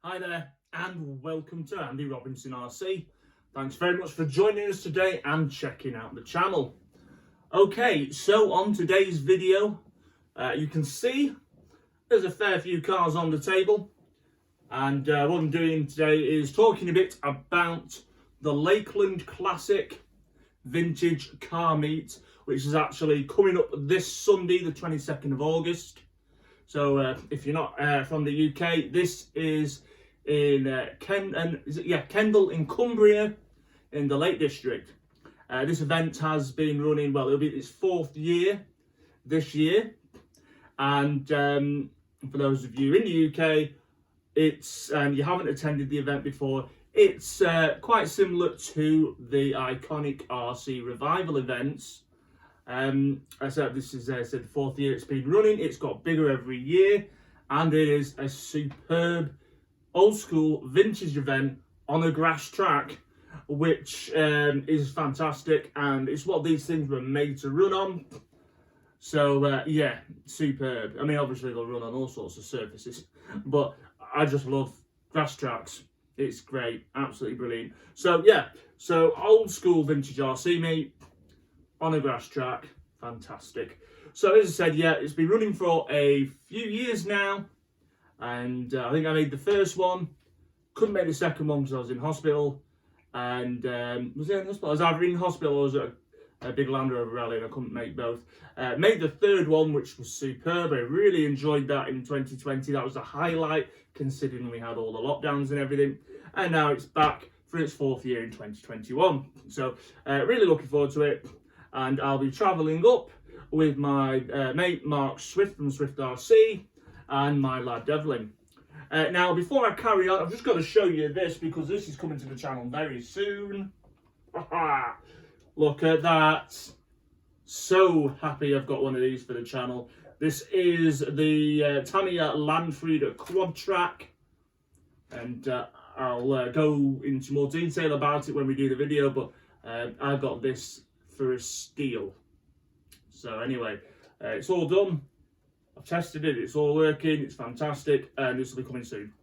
Hi there and welcome to Andy Robinson RC. Thanks very much for joining us today and checking out the channel. Okay, so on today's video, you can see there's a fair few cars on the table, and what I'm doing today is talking a bit about the Lakeland Classic Vintage Car Meet, which is actually coming up this Sunday, the 22nd of August. So if you're not from the UK, this is in Kendal in Cumbria in the Lake District. This event has been running, well, it'll be its 4th year this year, and for those of you in the UK, it's you haven't attended the event before, it's quite similar to the iconic RC revival events. I said this is the 4th year it's been running. It's got bigger every year, and it is a superb old school vintage event on a grass track, which is fantastic, and it's what these things were made to run on. So yeah, superb. I mean, obviously they'll run on all sorts of surfaces, but I just love grass tracks. It's great, absolutely brilliant. So yeah, so old school vintage RC meet on a grass track, fantastic. So as I said, yeah, it's been running for a few years now, and I think I made the first one, couldn't make the second one because I was in hospital, and was I in hospital? I was either in hospital or was at a big Land Rover rally, and I couldn't make both. Made the third one, which was superb. I really enjoyed that in 2020. That was a highlight, considering we had all the lockdowns and everything, and now it's back for its 4th year in 2021. So really looking forward to it. And I'll be travelling up with my mate Mark Swift from Swift RC and my lad Devlin. Now, before I carry on, I've just got to show you this because this is coming to the channel very soon. Look at that. So happy I've got one of these for the channel. This is the Tamiya Landfrieder Quad Track. And I'll go into more detail about it when we do the video, but I got this for a steal. So anyway, it's all done. I've tested it, it's all working, it's fantastic, and this will be coming soon.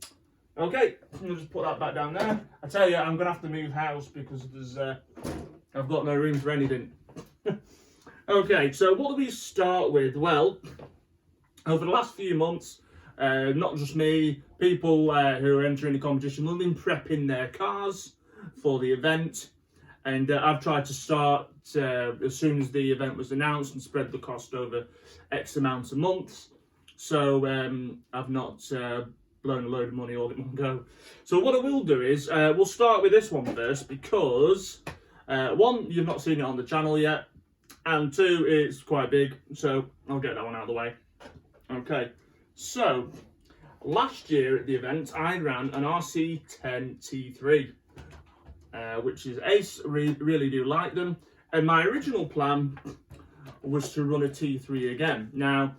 Okay, I'll just put that back down there. I tell you, I'm gonna have to move house because there's I've got no room for anything. Okay, so what do we start with? Well, over the last few months, not just me, people who are entering the competition have been prepping their cars for the event. And I've tried to start as soon as the event was announced and spread the cost over X amount of months. So I've not blown a load of money all in one go. So what I will do is we'll start with this one first because one, you've not seen it on the channel yet, and two, it's quite big. So I'll get that one out of the way. Okay, so last year at the event I ran an RC10 T3. Which is ace, really do like them. And my original plan was to run a T3 again. Now,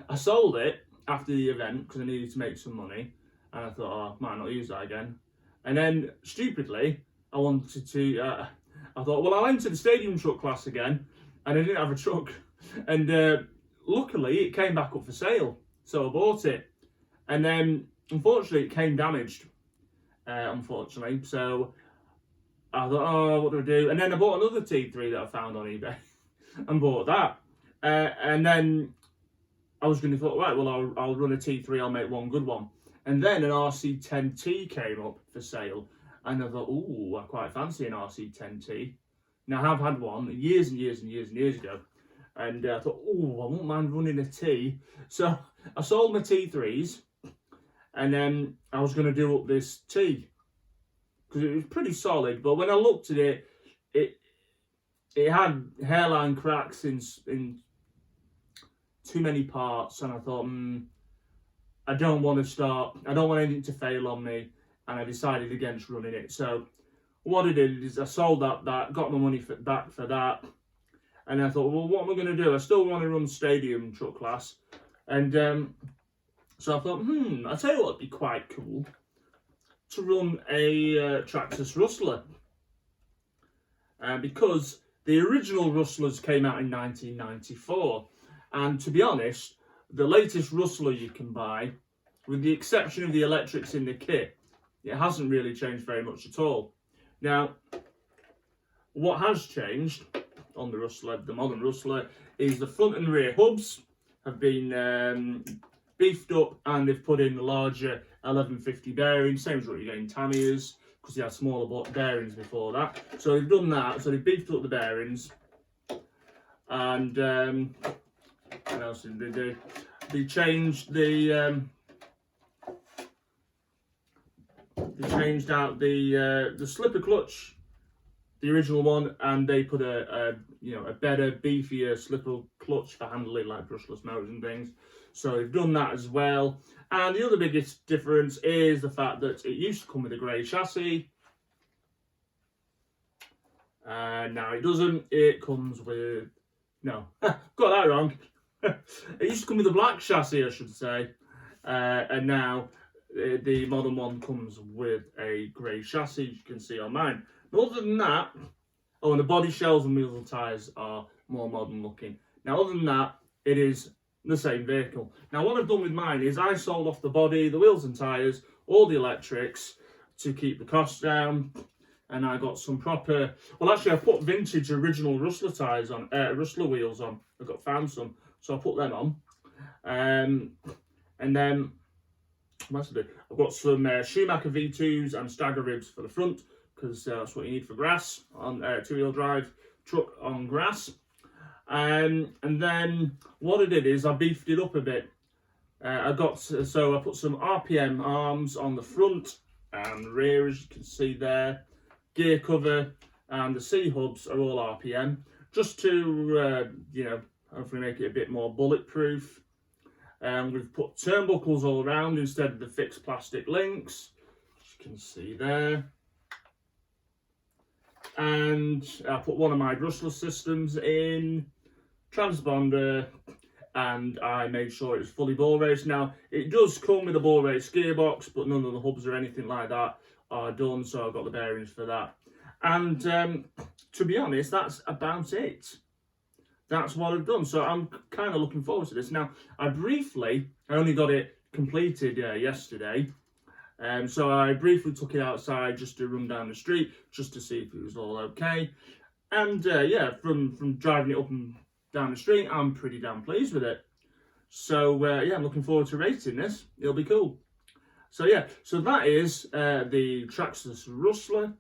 I sold it after the event because I needed to make some money. And I thought, oh, I might not use that again. And then, stupidly, I wanted to, I thought, well, I'll enter the stadium truck class again. And I didn't have a truck. And luckily, it came back up for sale. So I bought it. And then, unfortunately, it came damaged. Unfortunately, so I thought, oh, what do I do? And then I bought another T3 that I found on eBay and bought that. And then I was going to thought, right, well, I'll run a T3, I'll make one good one. And then an RC10T came up for sale, and I thought, ooh, I quite fancy an RC10T. Now, I have had one years and years and years and years ago, and I thought, ooh, I won't mind running a T. So I sold my T3s. And then I was going to do up this T because it was pretty solid. But when I looked at it, it had hairline cracks in too many parts, and I thought, I don't want to start. I don't want anything to fail on me, and I decided against running it. So what I did is I sold that, got my money back for that, and I thought, well, what am I going to do? I still want to run stadium truck class, and so I thought, I'll tell you what would be quite cool, to run a Traxxas rustler. Because the original rustlers came out in 1994. And to be honest, the latest rustler you can buy with the exception of the electrics in the kit, it hasn't really changed very much at all. Now, what has changed on the Rustler, the modern Rustler, is the front and rear hubs have been beefed up, and they've put in the larger 1150 bearings, same as what you get in Tamiyas, because they had smaller bearings before that. So they've done that, so they've beefed up the bearings, and what else did they do? They changed the out the slipper clutch, the original one, and they put a better, beefier slipper clutch for handling like brushless motors and things. So they've done that as well. And the other biggest difference is the fact that it used to come with a grey chassis. Now it doesn't. It comes with... No, got that wrong. It used to come with a black chassis, I should say. And now the modern one comes with a grey chassis, you can see on mine. But other than that... Oh, and the body shells and wheels and tyres are more modern looking. Now, other than that, it is the same vehicle. Now, what I've done with mine is I sold off the body, the wheels and tyres, all the electrics to keep the costs down. And I got some proper... Well, actually, I put vintage original Rustler tyres on, Rustler wheels on. I found some, so I put them on. And then, what else did I do? I've got some Schumacher V2s and stagger ribs for the front, because that's what you need for grass on two-wheel drive truck on grass. And then what I did is I beefed it up a bit. I put some RPM arms on the front and rear, as you can see there. Gear cover and the C hubs are all RPM, just to hopefully make it a bit more bulletproof. We've put turnbuckles all around instead of the fixed plastic links, as you can see there. And I put one of my brushless systems in, transponder, and I made sure it was fully ball raced. Now, it does come with a ball race gearbox, but none of the hubs or anything like that are done, so I've got the bearings for that. And to be honest, that's about it. That's what I've done, so I'm kind of looking forward to this. Now, I only got it completed yesterday. So I briefly took it outside just to run down the street, just to see if it was all okay. And yeah, from driving it up and down the street, I'm pretty damn pleased with it. So yeah, I'm looking forward to racing this. It'll be cool. So yeah, so that is the Traxxas Rustler.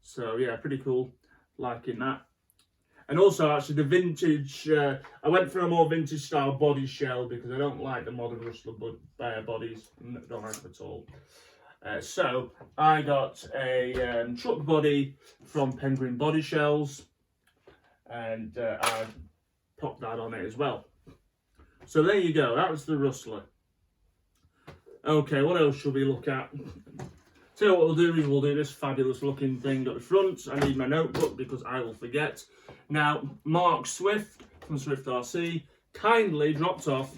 So yeah, pretty cool, liking that. And also actually the vintage, I went for a more vintage style body shell because I don't like the modern Rustler bodies, don't like them at all. So I got a truck body from Penguin Body Shells, and I popped that on it as well. So there you go, that was the Rustler. Okay, what else should we look at? So what we'll do is we'll do this fabulous looking thing at the front. I need my notebook because I will forget. Now, Mark Swift from Swift RC kindly dropped off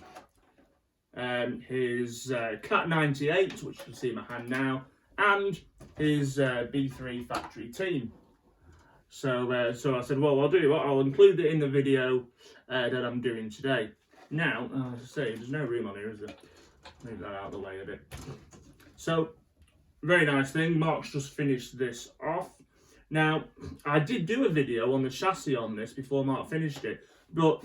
his Cat 98, which you can see in my hand now, and his B3 factory team. So I said, well, I'll do what, I'll include it in the video that I'm doing today. Now, as I say, there's no room on here, is there? Move that out of the way a bit. So, very nice thing. Mark's just finished this off. Now, I did do a video on the chassis on this before Mark finished it, but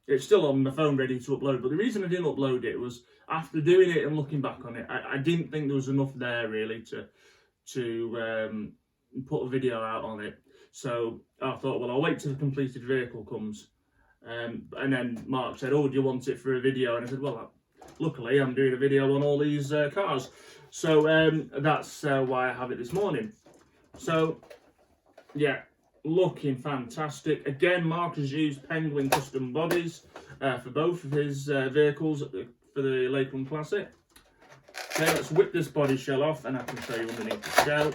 it's still on my phone ready to upload. But the reason I didn't upload it was after doing it and looking back on it, I didn't think there was enough there really to put a video out on it. So I thought, well, I'll wait till the completed vehicle comes. And then Mark said, oh, do you want it for a video? And I said, well, luckily I'm doing a video on all these cars. So that's why I have it this morning. So, yeah, looking fantastic. Again, Mark has used Penguin custom bodies for both of his vehicles for the Lakeland Classic. Okay, let's whip this body shell off and I can show you underneath the shell.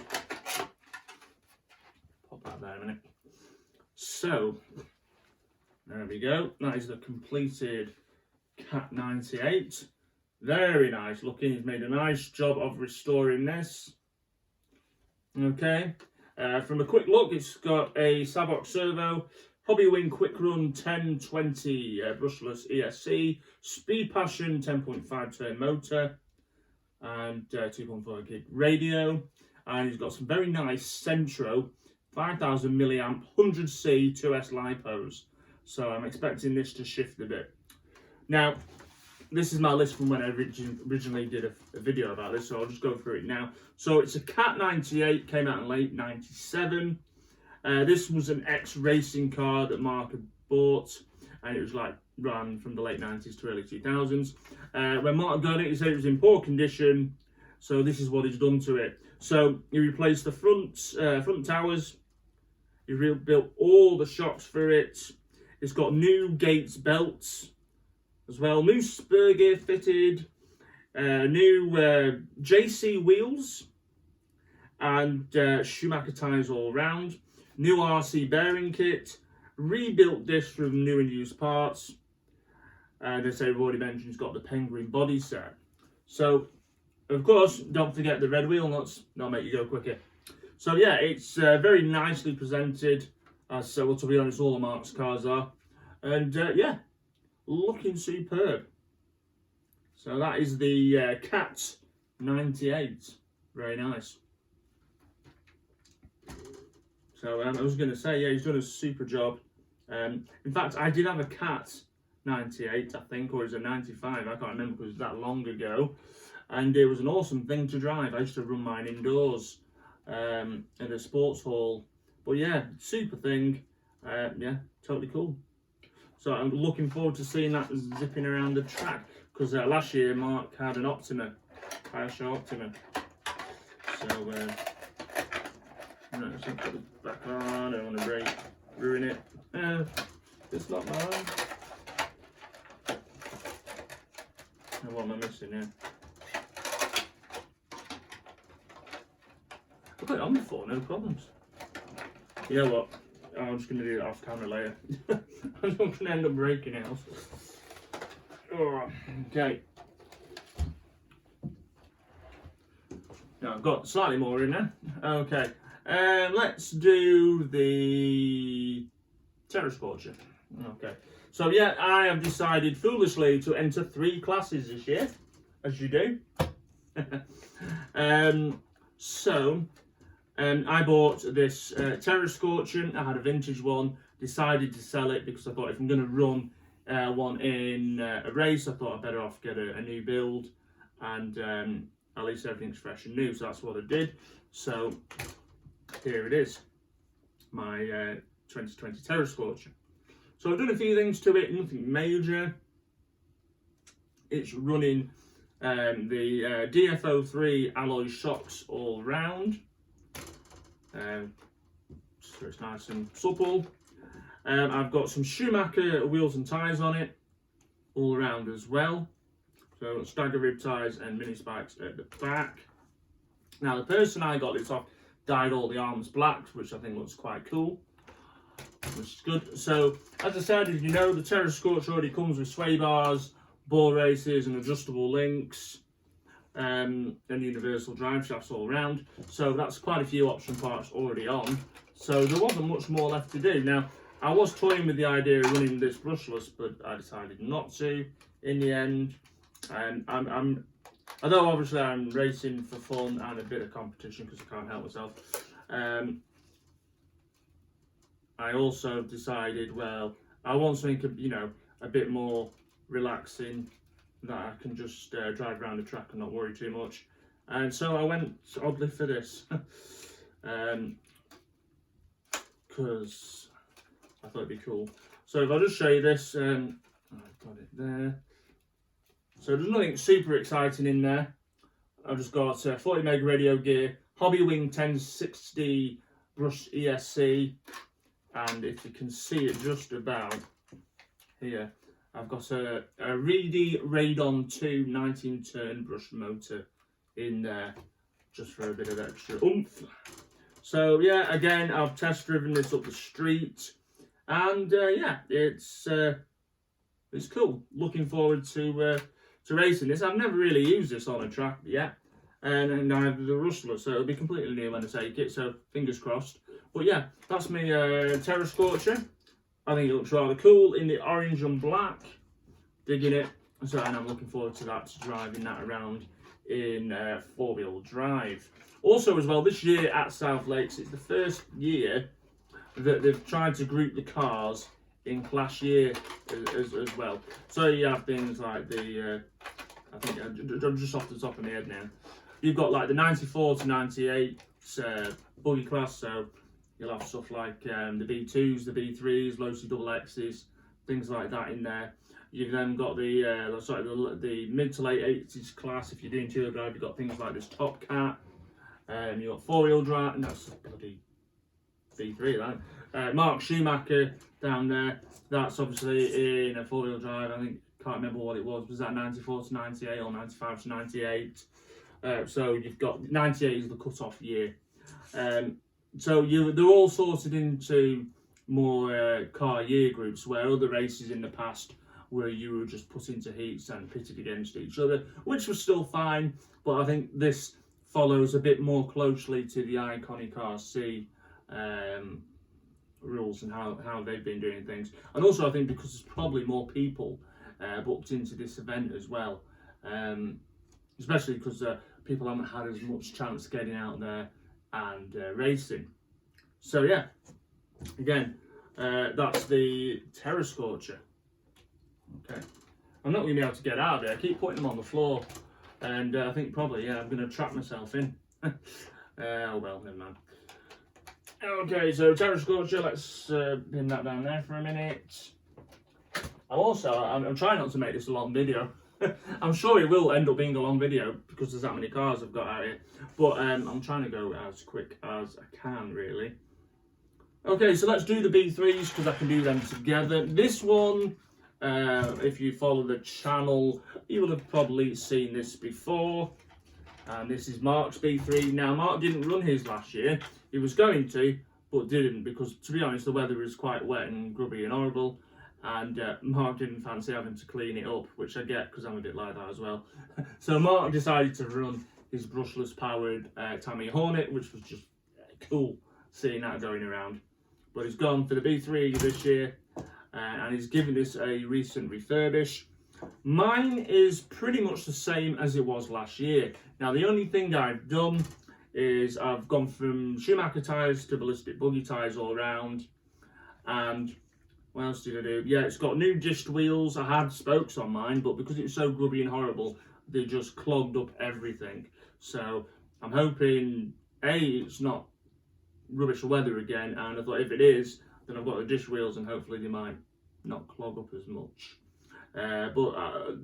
Pop that there a minute. So, there we go. That is the completed Cat 98. Very nice looking. He's made a nice job of restoring this. Okay. From a quick look, it's got a Savox servo, Hobbywing Quick Run 1020 brushless ESC, Speed Passion 10.5 turn motor, and 2.4 gig radio, and he's got some very nice Centro 5000 milliamp 100C 2S lipos. So I'm expecting this to shift a bit. Now, this is my list from when I originally did a video about this, so I'll just go through it now. So it's a Cat 98, came out in late 97. This was an ex-racing car that Mark had bought, and it was like ran from the late 90s to early 2000s. When Mark got it, he said it was in poor condition, so this is what he's done to it. So he replaced the front towers, he rebuilt all the shocks for it. It's got new Gates belts as well, new spur gear fitted, new JC wheels, and Schumacher tyres all round, new RC bearing kit, rebuilt this from new and used parts, and as I've already mentioned, it's got the Penguin body set. So, of course, don't forget the red wheel nuts, they'll make you go quicker. So yeah, it's very nicely presented, as well, to be honest, all the Mark's cars are, and yeah, looking superb. So that is the Cat 98, very nice. So I was going to say, yeah, he's done a super job. In fact, I did have a Cat 98, I think, or is it 95, I can't remember because it was that long ago. And it was an awesome thing to drive. I used to run mine indoors at a sports hall. But yeah, super thing. Yeah, totally cool. So I'm looking forward to seeing that zipping around the track. Because last year, Mark had an Optima, Fireshow Optima. So, right, so put it back on. I don't want to ruin it. It's not mine. Now, what am I missing here? I put it on before, no problems. You know what? I'm just going to do it off camera later. I'm not going to end up breaking it else. Oh, okay. Now I've got slightly more in there. Okay. Let's do the terra scorcher. Okay. So yeah, I have decided foolishly to enter 3 classes this year, as you do. I bought this terra scorcher. I had a vintage one. Decided to sell it because I thought if I'm going to run one in a race, I thought I'd better off get a new build, and at least everything's fresh and new. So that's what I did. So here it is, my 2020 terra scorcher. So I've done a few things to it, nothing major. It's running the DFO3 alloy shocks all round. So it's nice and supple. I've got some Schumacher wheels and tyres on it, all around as well. So stagger rib tyres and mini spikes at the back. Now the person I got this off dyed all the arms black, which I think looks quite cool, which is good. So as I said, as you know, the Terra Scorcher already comes with sway bars, ball races and adjustable links, and universal drive shafts all around. So that's quite a few option parts already on. So there wasn't much more left to do. Now, I was toying with the idea of running this brushless, but I decided not to in the end. And although obviously I'm racing for fun and a bit of competition because I can't help myself, I also decided, well, I want something, you know, a bit more relaxing, that I can just drive around the track and not worry too much. And so I went oddly for this, because I thought it'd be cool. So if I just show you this, I've got it there. So there's nothing super exciting in there. I've just got 40 meg radio gear, Hobby Wing 1060 brush ESC, and if you can see it just about here, I've got a Reedy Radon 2 19 turn brush motor in there, just for a bit of extra oomph. So yeah, again, I've test driven this up the street, and yeah, it's cool. Looking forward to racing this. I've never really used this on a track yet, and I have the rustler, so it'll be completely new when I take it. So fingers crossed. But yeah, that's my Terra Scorcher. I think it looks rather cool in the orange and black. Digging it. So, and I'm looking forward to that, to driving that around in 4-wheel drive. Also as well, this year at South Lakes, it's the first year that they've tried to group the cars in class year as well. So you have things like the, I think, I'm just off the top of my head now. You've got like the 94 to 98 buggy class, so you'll have stuff like the B2s, the B3s, low C double X's, things like that in there. You've then got the mid to late 80s class. If you're doing 2-wheel drive, you've got things like this Top Cat. You've got 4-wheel drive, and that's bloody B3, that. Mark Schumacher down there. That's obviously in a 4-wheel drive. I think, can't remember what it was. Was that 94 to 98 or 95 to 98? So you've got 98 is the cut-off year. So they're all sorted into more car year groups, where other races in the past where you were just put into heats and pitted against each other, which was still fine, but I think this follows a bit more closely to the Iconic RC rules and how they've been doing things. And also I think because there's probably more people booked into this event as well, especially because people haven't had as much chance getting out there and racing. So yeah, again, that's the Terra Scorcher. Okay, I'm not going to be able to get out of it. I keep putting them on the floor, and I think probably, yeah, I'm going to trap myself in. Oh well, never mind. Okay, so Terra Scorcher, let's pin that down there for a minute. I'm trying not to make this a long video. I'm sure it will end up being a long video because there's that many cars I've got out here, but I'm trying to go as quick as I can, really. Okay, so let's do the B3s because I can do them together. This one, if you follow the channel, you will have probably seen this before. And this is Mark's B3. Now, Mark didn't run his last year. He was going to, but didn't, because to be honest, the weather is quite wet and grubby and horrible. And Mark didn't fancy having to clean it up, which I get because I'm a bit like that as well. So Mark decided to run his brushless powered Tamiya Hornet, which was just cool seeing that going around. But he's gone for the B3 this year, and he's given this a recent refurbish. Mine is pretty much the same as it was last year. Now, the only thing I've done is I've gone from Schumacher tyres to ballistic buggy tyres all round. And what else did I do? Yeah, it's got new dished wheels. I had spokes on mine, but because it's so grubby and horrible, they just clogged up everything. So I'm hoping, A, it's not rubbish weather again, and I thought if it is, then I've got the dish wheels and hopefully they might not clog up as much. But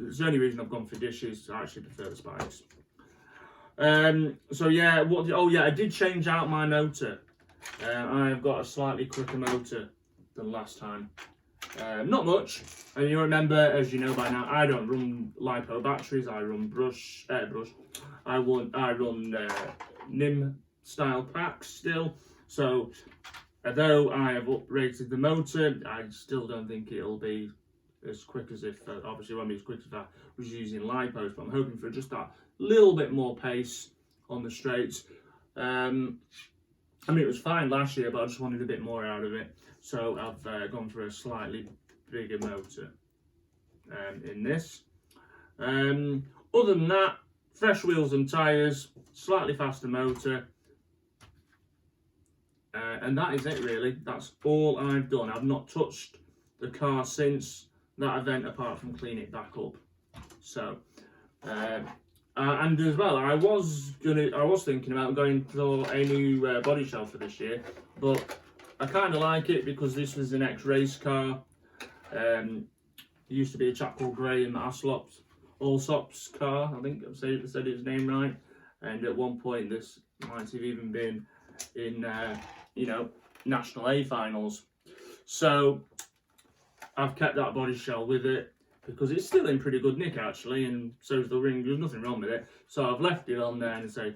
it's the only reason I've gone for dishes. I actually prefer the spikes. So yeah, I did change out my motor. I've got a slightly quicker motor than last time. Not much, and you remember, as you know by now, I don't run LiPo batteries. I run I run NIM style packs still. So although I have uprated the motor, I still don't think it'll be as quick as if, obviously it won't be as quick as if I was using LiPos, but I'm hoping for just that little bit more pace on the straights. I mean, it was fine last year, but I just wanted a bit more out of it. So I've gone for a slightly bigger motor in this. Other than that, fresh wheels and tyres, slightly faster motor. And that is it really. That's all I've done. I've not touched the car since that event apart from clean it back up. So, and as well, I was thinking about going for a new body shell for this year, but I kind of like it because this was an ex-race car. It used to be a chap called Graham Allsop's car, I think I've said his name right. And at one point, this might have even been in, National A finals. So I've kept that body shell with it because it's still in pretty good nick actually, and so's the ring. There's nothing wrong with it. So I've left it on there and say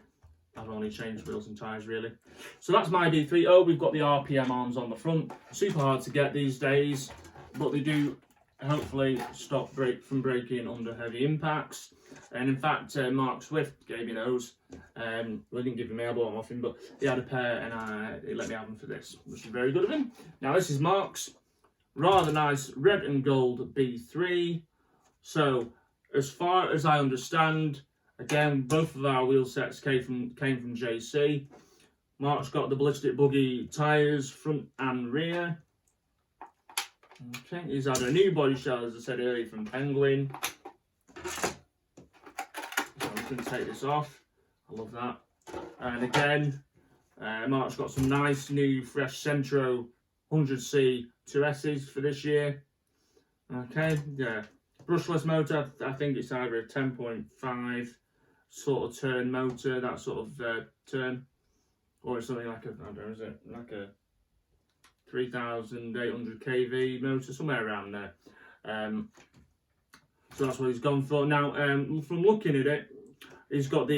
I've only changed wheels and tyres really. So that's my B3. Oh, we've got the RPM arms on the front. Super hard to get these days, but they do hopefully stop from breaking under heavy impacts. And in fact, Mark Swift gave me those. Well, he didn't give me a bought them off him, but he had a pair and he let me have them for this, which is very good of him. Now this is Mark's rather nice red and gold B3. So as far as I understand, again, both of our wheel sets came from JC. Mark's got the ballistic buggy tyres, front and rear. Okay, he's had a new body shell, as I said earlier, from Penguin. So I'm going to take this off. I love that. And again, Mark's got some nice new fresh Centro 100C 2Ss for this year. Okay, yeah. Brushless motor, I think it's either a 10.5 sort of turn motor, that sort of turn, or it's something like a, I don't know, is it like a 3,800 kV motor, somewhere around there. So that's what he's gone for. Now, from looking at it, he's got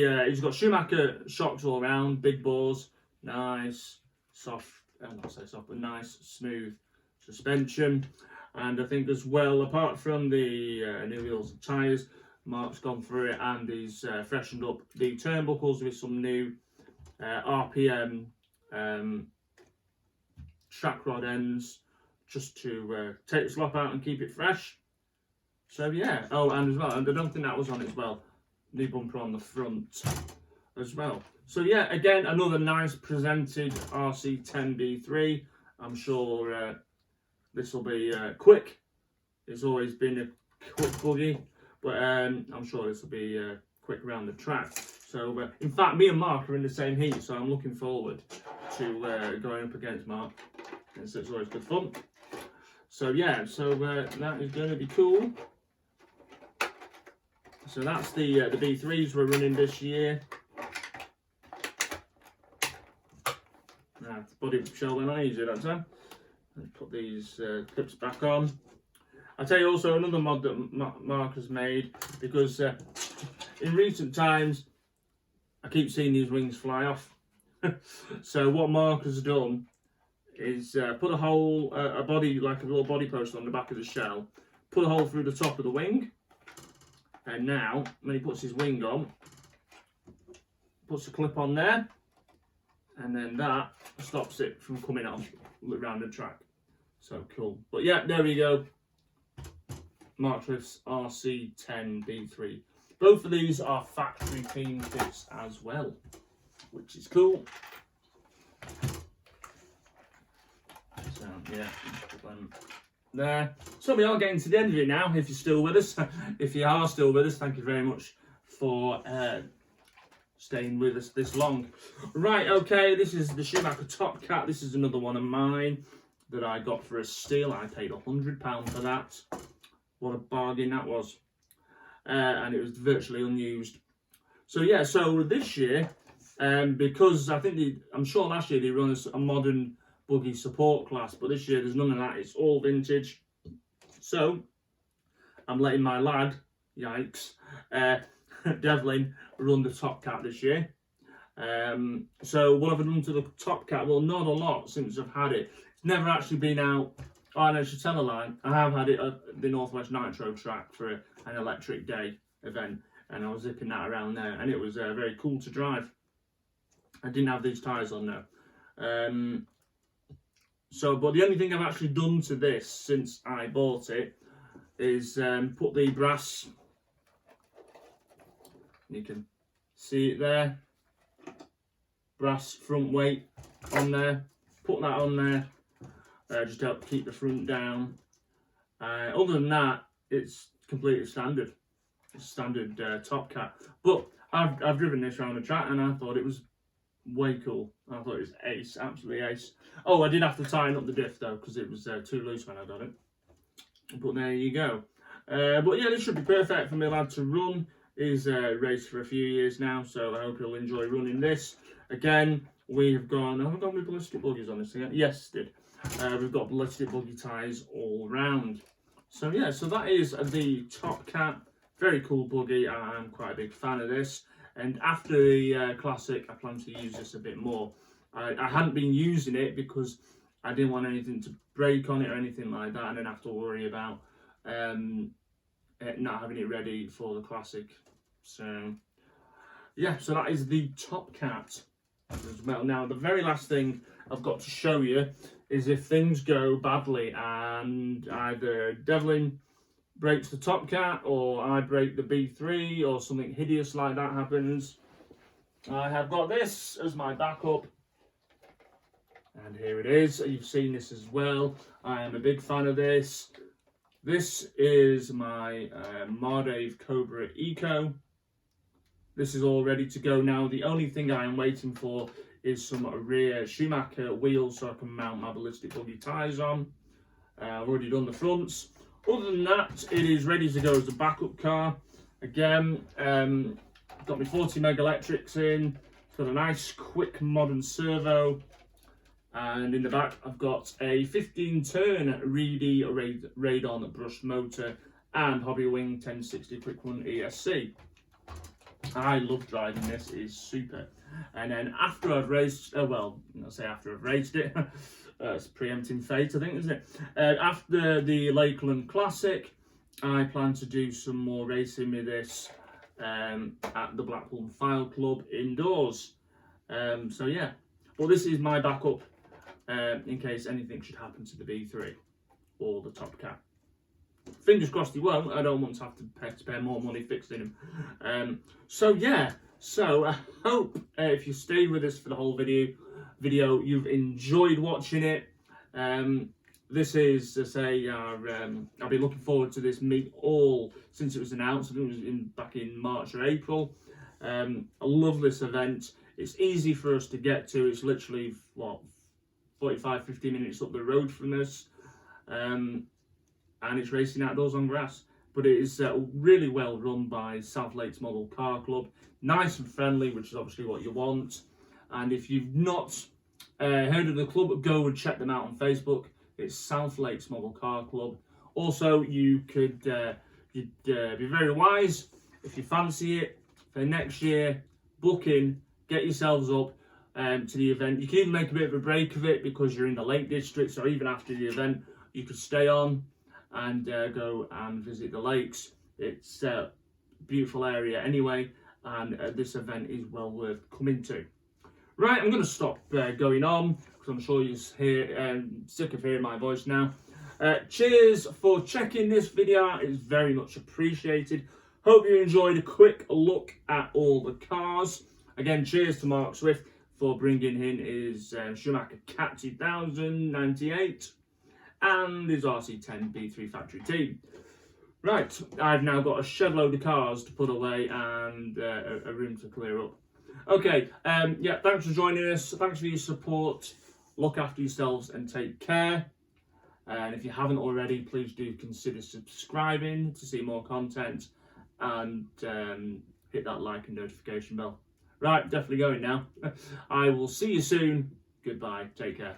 Schumacher shocks all around, big bores, nice, soft, not say soft, but nice, smooth suspension. And I think as well, apart from the new wheels and tyres, Mark's gone through it and he's freshened up the turnbuckles with some new RPM track rod ends, just to take the slop out and keep it fresh. So yeah, oh, and as well, and I don't think that was on it as well, new bumper on the front as well. So yeah, again, another nice presented RC10B3. I'm sure this will be quick. It's always been a quick buggy, but I'm sure this will be quick around the track. So in fact, me and Mark are in the same heat, so I'm looking forward to going up against Mark. It's always good fun. So yeah, so that is going to be cool. So that's the B3s we're running this year. Now, the body shell went on easier that time. Let's put these clips back on. I'll tell you also another mod that Mark has made, because in recent times I keep seeing these wings fly off. So what Mark has done is put a body, like a little body post on the back of the shell, put a hole through the top of the wing, and now when he puts his wing on, puts a clip on there, and then that stops it from coming off around the track. So cool. But yeah, there we go. Mark Swift's RC10B3. Both of these are factory team kits as well, which is cool. So yeah, put them there. So we are getting to the end of it now, if you're still with us. If you are still with us, thank you very much for staying with us this long. Right, okay, this is the Schumacher Top Cat. This is another one of mine that I got for a steal. I paid £100 for that. What a bargain that was. And it was virtually unused. So yeah, so this year, because I think I'm sure last year they run a modern buggy support class, but this year there's none of that. It's all vintage. So I'm letting my lad, yikes, Devlin, run the Top Cat this year. So what have I done to the Top Cat? Well, not a lot since I've had it. It's never actually been out. Oh, and I should tell a lie. I have had it at the Northwest Nitro track for an electric day event, and I was zipping that around there, and it was very cool to drive. I didn't have these tyres on though. But the only thing I've actually done to this since I bought it is put the brass, you can see it there, brass front weight on there, put that on there, just to help keep the front down. Other than that, it's completely standard. It's standard Top Cat. But I've driven this around the track and I thought it was way cool. I thought it was ace, absolutely ace. Oh, I did have to tighten up the diff though, because it was too loose when I got it. But there you go. But yeah, this should be perfect for my lad to run. He's raced for a few years now, so I hope he'll enjoy running this. Again, we've gone, have I gone with ballistic buggies on this again? Yes, did. We've got ballistic buggy tyres all round. So yeah, so that is the Top Cat. Very cool buggy. I'm quite a big fan of this. And after the Classic, I plan to use this a bit more. I hadn't been using it because I didn't want anything to break on it or anything like that, and then have to worry about not having it ready for the Classic. So yeah, so that is the Top Cat as well. Now the very last thing I've got to show you is if things go badly and either Devlin breaks the top cat, or I break the B3, or something hideous like that happens, I have got this as my backup. And here it is. You've seen this as well. I am a big fan of this. This is my Mardave Cobra Eco. This is all ready to go now. The only thing I am waiting for is some rear Schumacher wheels so I can mount my ballistic buggy tyres on. I've already done the fronts. Other than that, it is ready to go as a backup car. Again, got my 40 meg electrics in. Got a nice quick modern servo. And in the back, I've got a 15-turn Reedy Radon brushed motor and Hobby Wing 1060 Quick Run ESC. I love driving this, it is super. And then after I've raced, well, I'll say after I've raced it, it's preempting fate, I think, isn't it? After the Lakeland Classic, I plan to do some more racing with this at the Blackpool File Club indoors. So yeah, well, this is my backup in case anything should happen to the B3 or the Top Cat. Fingers crossed he won't. I don't want to have to spend more money fixing him. So yeah, so I hope if you stayed with us for the whole video, you've enjoyed watching it. This is to say, I've been looking forward to this meet all since it was announced. I think it was back in March or April. I love this event. It's easy for us to get to. It's literally what, 45-50 minutes up the road from us. And it's racing outdoors on grass. But it is really well run by South Lakes Model Car Club. Nice and friendly, which is obviously what you want. And if you've not heard of the club, go and check them out on Facebook. It's South Lakes Model Car Club. Also, you could you'd be very wise if you fancy it for next year. Book in, get yourselves up to the event. You can even make a bit of a break of it because you're in the Lake District, so even after the event, you could stay on and go and visit the lakes. It's a beautiful area anyway, and this event is well worth coming to. Right, I'm going to stop going on because I'm sure you're sick of hearing my voice now. Cheers for checking this video. It's very much appreciated. Hope you enjoyed a quick look at all the cars. Again, cheers to Mark Swift for bringing in his Schumacher Cat 2098 and his RC10 B3 factory team. Right, I've now got a shed load of cars to put away and a room to clear up. Okay, yeah, thanks for joining us. Thanks for your support. Look after yourselves and take care. And if you haven't already, please do consider subscribing to see more content and hit that like and notification bell. Right, definitely going now. I will see you soon. Goodbye. Take care.